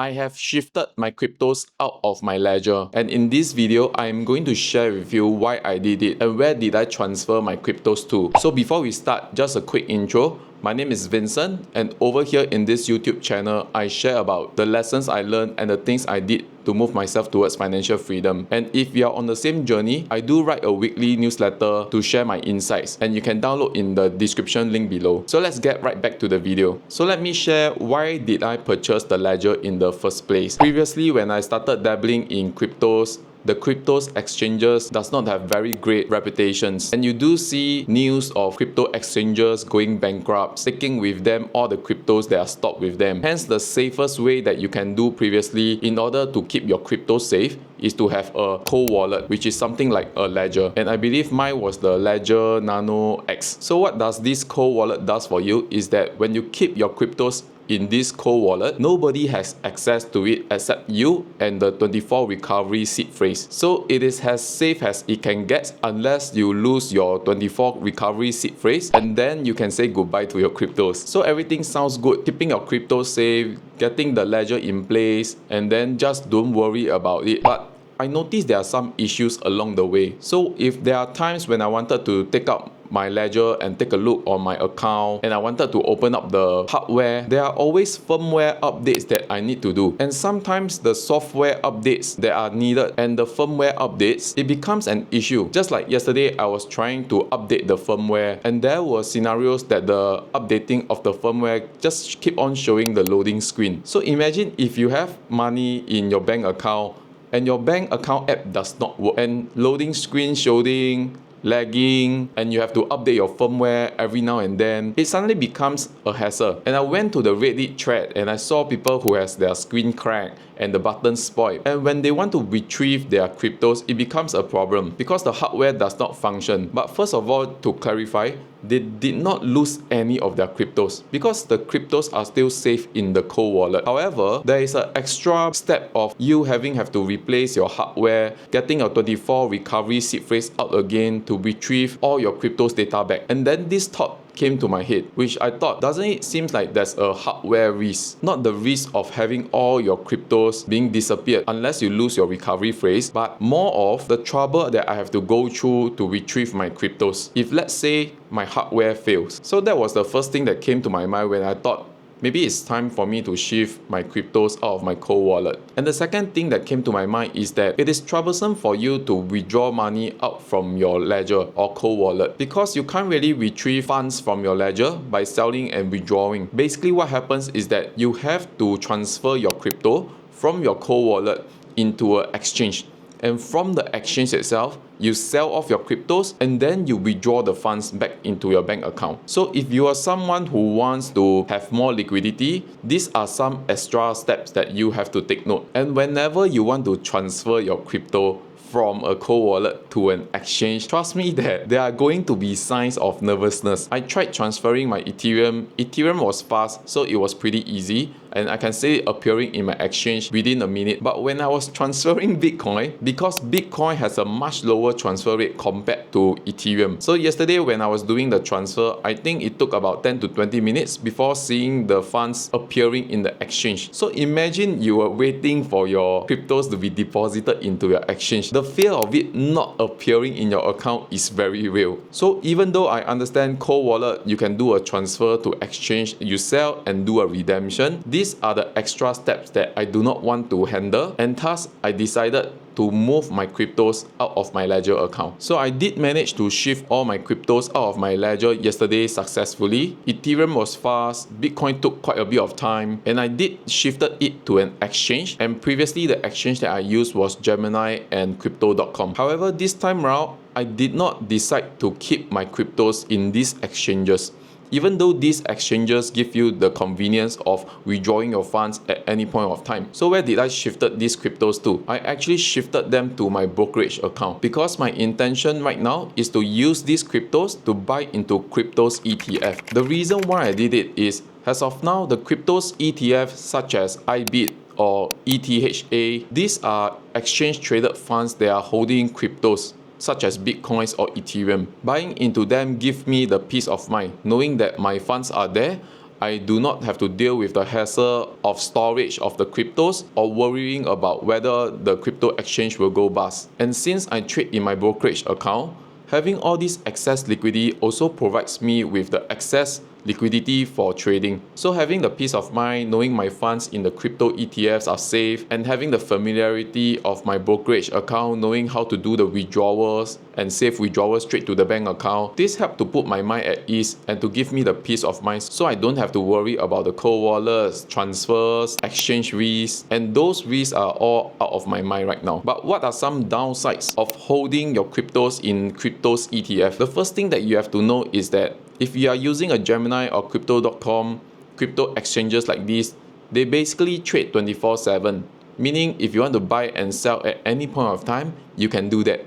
I have shifted my cryptos out of my ledger, and in this video I am going to share with you why I did it and where did I transfer my cryptos to. So before we start, just a quick intro. My name is Vincent, and over here in this YouTube channel I share about the lessons I learned and the things I did to move myself towards financial freedom. And if you are on the same journey, I do write a weekly newsletter to share my insights, and you can download in the description link below. So let's get right back to the video. So let me share why did I purchase the ledger in the first place. Previously, when I started dabbling in cryptos, the cryptos exchanges does not have very great reputations, and you do see news of crypto exchanges going bankrupt, taking with them all the cryptos that are stored with them. Hence, the safest way that you can do previously in order to keep your crypto safe is to have a cold wallet, which is something like a ledger, and I believe mine was the ledgernanox. So what does this cold wallet does for you is that when you keep your cryptos in this cold wallet, nobody has access to it except you and the 24 recovery seed phrase. So it is as safe as it can get unless you lose your 24 recovery seed phrase, and then you can say goodbye to your cryptos. So everything sounds good, keeping your cryptos safe, getting the ledger in place, and then just don't worry about it. But I noticed there are some issues along the way. So if there are times when I wanted to take out my ledger and take a look on my account and I wanted to open up the hardware, there are always firmware updates that I need to do, and sometimes the software updates that are needed and the firmware updates, it becomes an issue. Just like yesterday, I was trying to update the firmware, and there were scenarios that the updating of the firmware just keep on showing the loading screen. So imagine if you have money in your bank account and your bank account app does not work, and loading screen showing, lagging, and you have to update your firmware every now and then, it suddenly becomes a hassle. And I went to the Reddit thread and I saw people who has their screen cracked and the button spoiled, and when they want to retrieve their cryptos, it becomes a problem because the hardware does not function. But first of all, to clarify, they did not lose any of their cryptos because the cryptos are still safe in the cold wallet. However, there is an extra step of you have to replace your hardware, getting a 24 recovery seed phrase out again to retrieve all your cryptos data back. And then this thought came to my head, which I thought, doesn't it seem like there's a hardware risk, not the risk of having all your cryptos being disappeared unless you lose your recovery phrase, but more of the trouble that I have to go through to retrieve my cryptos if let's say my hardware fails. So that was the first thing that came to my mind when I thought maybe it's time for me to shift my cryptos out of my cold wallet. And the second thing that came to my mind is that it is troublesome for you to withdraw money out from your ledger or cold wallet because you can't really retrieve funds from your ledger by selling and withdrawing. Basically what happens is that you have to transfer your crypto from your cold wallet into an exchange, and from the exchange itself, you sell off your cryptos and then you withdraw the funds back into your bank account. So if you are someone who wants to have more liquidity, these are some extra steps that you have to take note. And whenever you want to transfer your crypto from a cold wallet to an exchange, trust me that there are going to be signs of nervousness. I tried transferring my Ethereum. Ethereum was fast, so it was pretty easy, and I can see it appearing in my exchange within a minute. But when I was transferring Bitcoin, because Bitcoin has a much lower transfer rate compared to Ethereum. So yesterday when I was doing the transfer, I think it took about 10 to 20 minutes before seeing the funds appearing in the exchange. So imagine you were waiting for your cryptos to be deposited into your exchange. The fear of it not appearing in your account is very real. So even though I understand cold wallet, you can do a transfer to exchange, you sell and do a redemption, these are the extra steps that I do not want to handle, and thus I decided to move my cryptos out of my ledger account. So I did manage to shift all my cryptos out of my ledger yesterday successfully. Ethereum was fast, Bitcoin took quite a bit of time, and I did shifted it to an exchange, and previously the exchange that I used was Gemini and crypto.com. However, this time around, I did not decide to keep my cryptos in these exchanges, even though these exchanges give you the convenience of withdrawing your funds at any point of time. So where did I shifted these cryptos to? I actually shifted them to my brokerage account because my intention right now is to use these cryptos to buy into cryptos ETF. The reason why I did it is, as of now, the cryptos ETF such as IBIT or ETHA, these are exchange traded funds that are holding cryptos such as Bitcoins or Ethereum. Buying into them give me the peace of mind, knowing that my funds are there, I do not have to deal with the hassle of storage of the cryptos or worrying about whether the crypto exchange will go bust. And since I trade in my brokerage account, having all this excess liquidity also provides me with the excess liquidity for trading. So having the peace of mind knowing my funds in the crypto ETFs are safe, and having the familiarity of my brokerage account, knowing how to do the withdrawals and safe withdrawals straight to the bank account, this helped to put my mind at ease and to give me the peace of mind so I don't have to worry about the cold wallets, transfers, exchange risks, and those risks are all out of my mind right now. But what are some downsides of holding your cryptos in cryptos ETF? The first thing that you have to know is that if you are using a Gemini or crypto.com, crypto exchanges like this, they basically trade 24/7. Meaning if you want to buy and sell at any point of time, you can do that.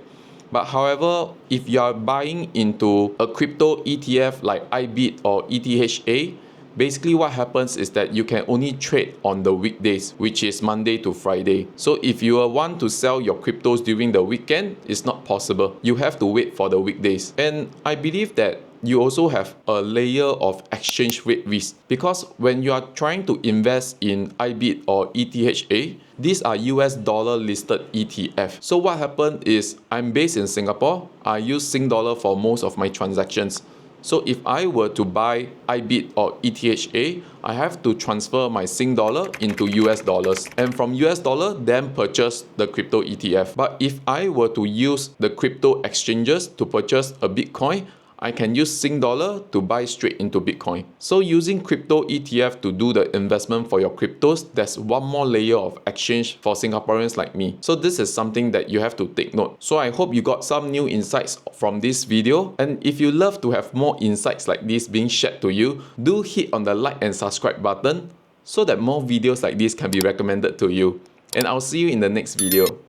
But however, if you are buying into a crypto ETF like IBIT or ETHA, basically what happens is that you can only trade on the weekdays, which is Monday to Friday. So if you want to sell your cryptos during the weekend, it's not possible. You have to wait for the weekdays. And I believe that you also have a layer of exchange rate risk, because when you are trying to invest in IBIT or ETHA, these are US dollar listed ETF. So what happened is I'm based in Singapore. I use Sing dollar for most of my transactions. So if I were to buy IBIT or ETHA, I have to transfer my Sing dollar into US dollars, and from US dollar then purchase the crypto ETF. But if I were to use the crypto exchanges to purchase a Bitcoin, I can use Sing dollar to buy straight into Bitcoin. So using crypto ETF to do the investment for your cryptos, there's one more layer of exchange for Singaporeans like me. So this is something that you have to take note. So I hope you got some new insights from this video. And if you love to have more insights like this being shared to you, do hit on the like and subscribe button so that more videos like this can be recommended to you. And I'll see you in the next video.